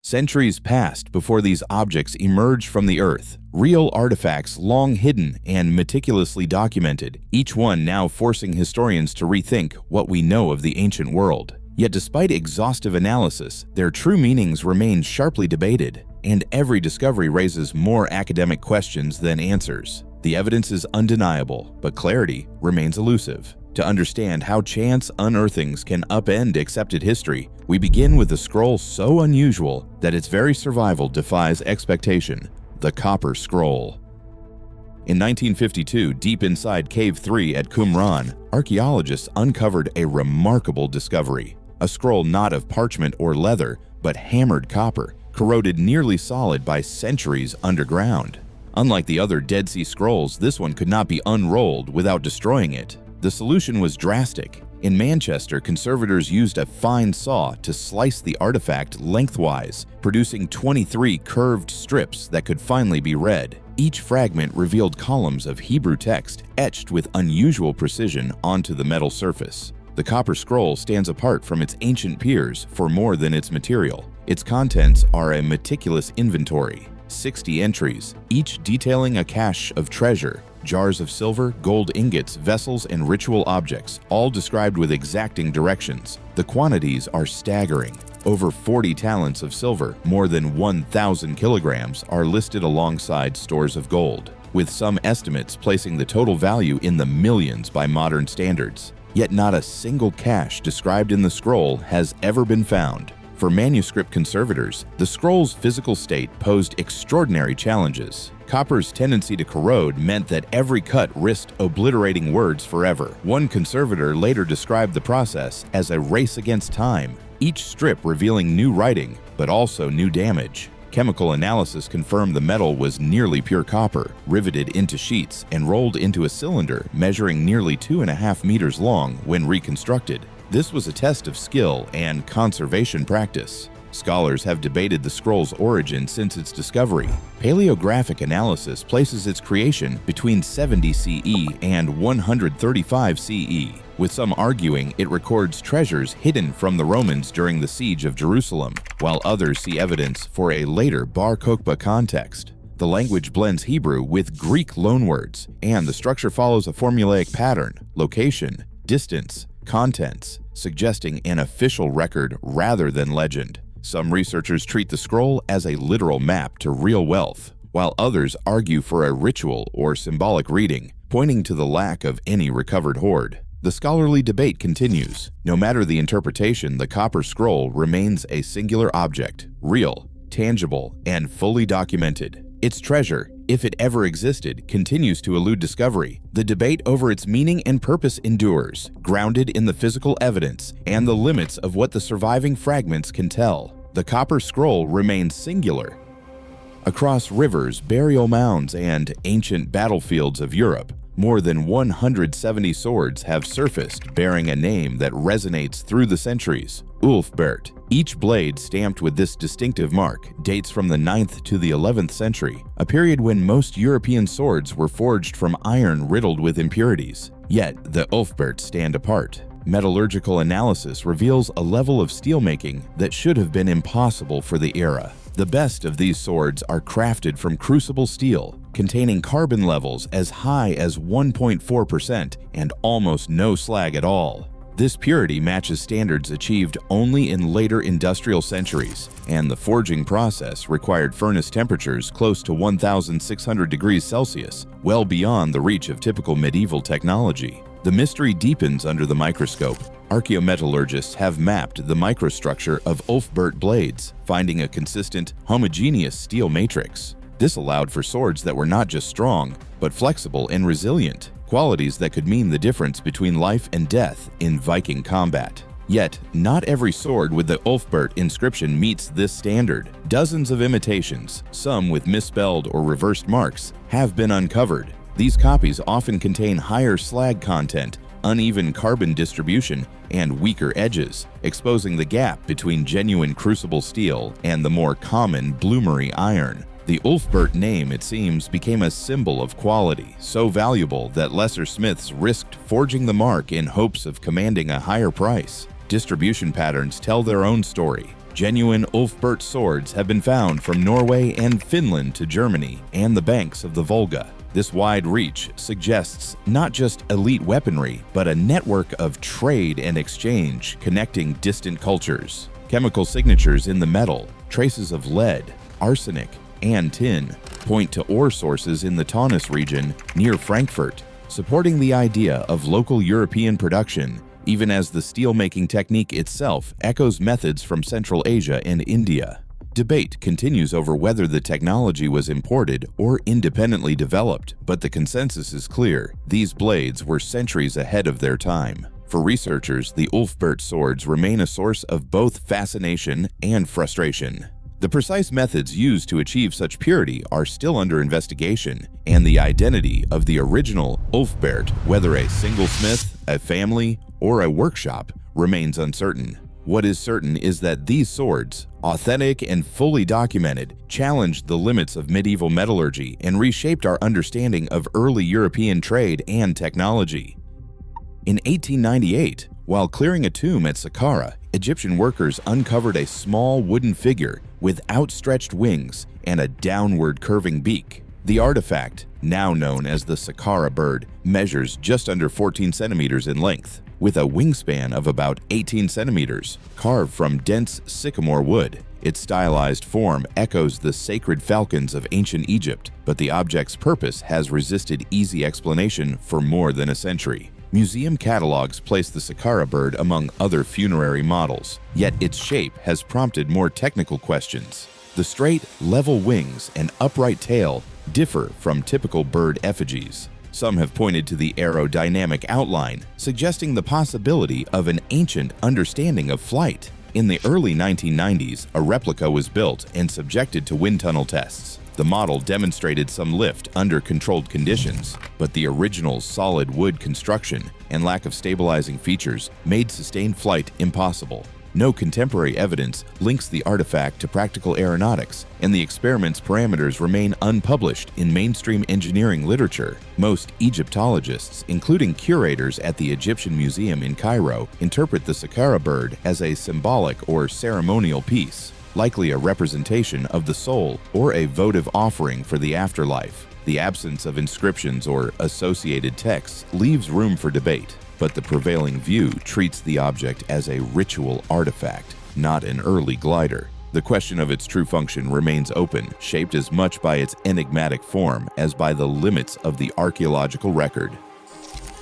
Centuries passed before these objects emerged from the earth, real artifacts long hidden and meticulously documented, each one now forcing historians to rethink what we know of the ancient world. Yet despite exhaustive analysis, their true meanings remain sharply debated, and every discovery raises more academic questions than answers. The evidence is undeniable, but clarity remains elusive. To understand how chance unearthings can upend accepted history, we begin with a scroll so unusual that its very survival defies expectation: the Copper Scroll. In 1952, deep inside Cave 3 at Qumran, archaeologists uncovered a remarkable discovery: a scroll not of parchment or leather, but hammered copper, corroded nearly solid by centuries underground. Unlike the other Dead Sea Scrolls, this one could not be unrolled without destroying it. The solution was drastic. In Manchester, conservators used a fine saw to slice the artifact lengthwise, producing 23 curved strips that could finally be read. Each fragment revealed columns of Hebrew text etched with unusual precision onto the metal surface. The Copper Scroll stands apart from its ancient peers for more than its material. Its contents are a meticulous inventory, 60 entries, each detailing a cache of treasure: jars of silver, gold ingots, vessels, and ritual objects, all described with exacting directions. The quantities are staggering. Over 40 talents of silver, more than 1,000 kilograms, are listed alongside stores of gold, with some estimates placing the total value in the millions by modern standards. Yet not a single cache described in the scroll has ever been found. For manuscript conservators, the scroll's physical state posed extraordinary challenges. Copper's tendency to corrode meant that every cut risked obliterating words forever. One conservator later described the process as a race against time, each strip revealing new writing, but also new damage. Chemical analysis confirmed the metal was nearly pure copper, riveted into sheets and rolled into a cylinder measuring nearly 2.5 meters long when reconstructed. This was a test of skill and conservation practice. Scholars have debated the scroll's origin since its discovery. Paleographic analysis places its creation between 70 CE and 135 CE, with some arguing it records treasures hidden from the Romans during the siege of Jerusalem, while others see evidence for a later Bar Kokhba context. The language blends Hebrew with Greek loanwords, and the structure follows a formulaic pattern: location, distance, contents, suggesting an official record rather than legend. Some researchers treat the scroll as a literal map to real wealth, while others argue for a ritual or symbolic reading, pointing to the lack of any recovered hoard. The scholarly debate continues. No matter the interpretation, the Copper Scroll remains a singular object, real, tangible, and fully documented. Its treasure, if it ever existed, continues to elude discovery. The debate over its meaning and purpose endures, grounded in the physical evidence and the limits of what the surviving fragments can tell. The Copper Scroll remains singular. Across rivers, burial mounds, and ancient battlefields of Europe, more than 170 swords have surfaced bearing a name that resonates through the centuries: Ulfberht. Each blade stamped with this distinctive mark dates from the 9th to the 11th century, a period when most European swords were forged from iron riddled with impurities. Yet the Ulfberht stand apart. Metallurgical analysis reveals a level of steelmaking that should have been impossible for the era. The best of these swords are crafted from crucible steel, containing carbon levels as high as 1.4% and almost no slag at all. This purity matches standards achieved only in later industrial centuries, and the forging process required furnace temperatures close to 1,600 degrees Celsius, well beyond the reach of typical medieval technology. The mystery deepens under the microscope. Archaeometallurgists have mapped the microstructure of Ulfberht blades, finding a consistent, homogeneous steel matrix. This allowed for swords that were not just strong, but flexible and resilient, qualities that could mean the difference between life and death in Viking combat. Yet, not every sword with the Ulfberht inscription meets this standard. Dozens of imitations, some with misspelled or reversed marks, have been uncovered. These copies often contain higher slag content, uneven carbon distribution, and weaker edges, exposing the gap between genuine crucible steel and the more common bloomery iron. The Ulfberht name, it seems, became a symbol of quality, so valuable that lesser smiths risked forging the mark in hopes of commanding a higher price. Distribution patterns tell their own story. Genuine Ulfberht swords have been found from Norway and Finland to Germany and the banks of the Volga. This wide reach suggests not just elite weaponry, but a network of trade and exchange connecting distant cultures. Chemical signatures in the metal, traces of lead, arsenic, and tin point to ore sources in the Taunus region near Frankfurt, supporting the idea of local European production, even as the steelmaking technique itself echoes methods from Central Asia and India. Debate continues over whether the technology was imported or independently developed, but the consensus is clear: these blades were centuries ahead of their time. For researchers, the Ulfberht swords remain a source of both fascination and frustration. The precise methods used to achieve such purity are still under investigation, and the identity of the original Ulfberht, whether a single smith, a family, or a workshop, remains uncertain. What is certain is that these swords, authentic and fully documented, challenged the limits of medieval metallurgy and reshaped our understanding of early European trade and technology. In 1898, while clearing a tomb at Saqqara, Egyptian workers uncovered a small wooden figure with outstretched wings and a downward curving beak. The artifact, now known as the Saqqara bird, measures just under 14 centimeters in length, with a wingspan of about 18 centimeters, carved from dense sycamore wood. Its stylized form echoes the sacred falcons of ancient Egypt, but the object's purpose has resisted easy explanation for more than a century. Museum catalogs place the Saqqara bird among other funerary models, yet its shape has prompted more technical questions. The straight, level wings and upright tail differ from typical bird effigies. Some have pointed to the aerodynamic outline, suggesting the possibility of an ancient understanding of flight. In the early 1990s, a replica was built and subjected to wind tunnel tests. The model demonstrated some lift under controlled conditions, but the original's solid wood construction and lack of stabilizing features made sustained flight impossible. No contemporary evidence links the artifact to practical aeronautics, and the experiment's parameters remain unpublished in mainstream engineering literature. Most Egyptologists, including curators at the Egyptian Museum in Cairo, interpret the Saqqara bird as a symbolic or ceremonial piece, likely a representation of the soul or a votive offering for the afterlife. The absence of inscriptions or associated texts leaves room for debate, but the prevailing view treats the object as a ritual artifact, not an early glider. The question of its true function remains open, shaped as much by its enigmatic form as by the limits of the archaeological record.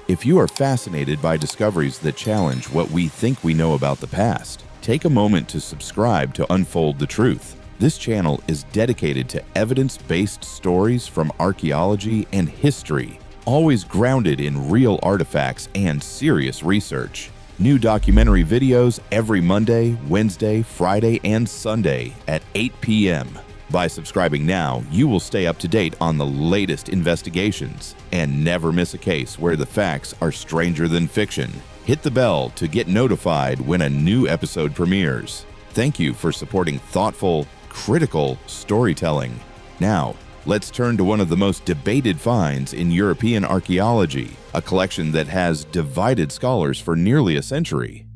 If you are fascinated by discoveries that challenge what we think we know about the past, take a moment to subscribe to Unfold the Truth. This channel is dedicated to evidence-based stories from archaeology and history, always grounded in real artifacts and serious research. New documentary videos every Monday, Wednesday, Friday, and Sunday at 8 p.m. By subscribing now, you will stay up to date on the latest investigations and never miss a case where the facts are stranger than fiction. Hit the bell to get notified when a new episode premieres. Thank you for supporting thoughtful, critical storytelling. Now, let's turn to one of the most debated finds in European archaeology, a collection that has divided scholars for nearly a century.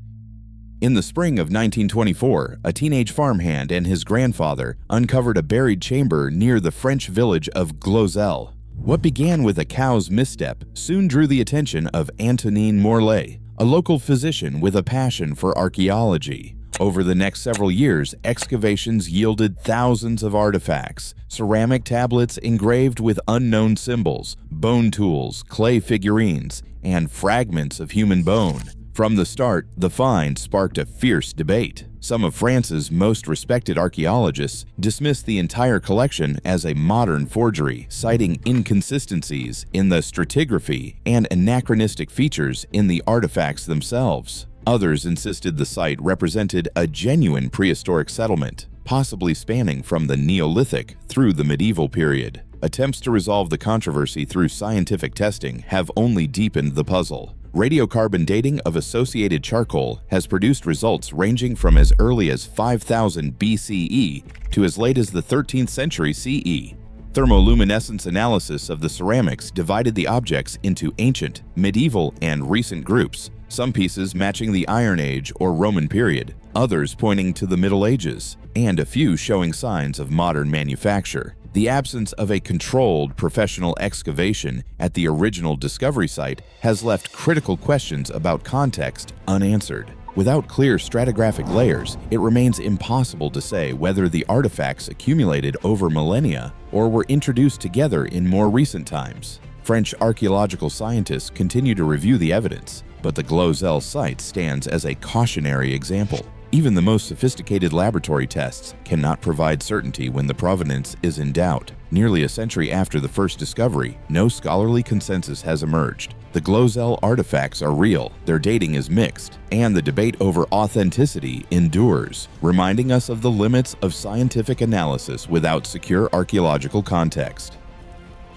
In the spring of 1924, a teenage farmhand and his grandfather uncovered a buried chamber near the French village of Glozel. What began with a cow's misstep soon drew the attention of Antonin Morlet, a local physician with a passion for archaeology. Over the next several years, excavations yielded thousands of artifacts: ceramic tablets engraved with unknown symbols, bone tools, clay figurines, and fragments of human bone. From the start, the find sparked a fierce debate. Some of France's most respected archaeologists dismissed the entire collection as a modern forgery, citing inconsistencies in the stratigraphy and anachronistic features in the artifacts themselves. Others insisted the site represented a genuine prehistoric settlement, possibly spanning from the Neolithic through the medieval period. Attempts to resolve the controversy through scientific testing have only deepened the puzzle. Radiocarbon dating of associated charcoal has produced results ranging from as early as 5000 BCE to as late as the 13th century CE. Thermoluminescence analysis of the ceramics divided the objects into ancient, medieval, and recent groups, some pieces matching the Iron Age or Roman period, others pointing to the Middle Ages, and a few showing signs of modern manufacture. The absence of a controlled professional excavation at the original discovery site has left critical questions about context unanswered. Without clear stratigraphic layers, it remains impossible to say whether the artifacts accumulated over millennia or were introduced together in more recent times. French archaeological scientists continue to review the evidence, but the Glozel site stands as a cautionary example. Even the most sophisticated laboratory tests cannot provide certainty when the provenance is in doubt. Nearly a century after the first discovery, no scholarly consensus has emerged. The Glozel artifacts are real, their dating is mixed, and the debate over authenticity endures, reminding us of the limits of scientific analysis without secure archaeological context.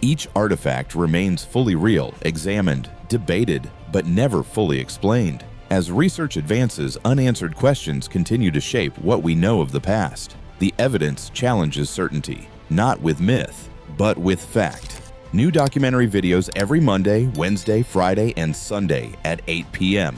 Each artifact remains fully real, examined, debated, but never fully explained. As research advances, unanswered questions continue to shape what we know of the past. The evidence challenges certainty, not with myth, but with fact. New documentary videos every Monday, Wednesday, Friday, and Sunday at 8 p.m.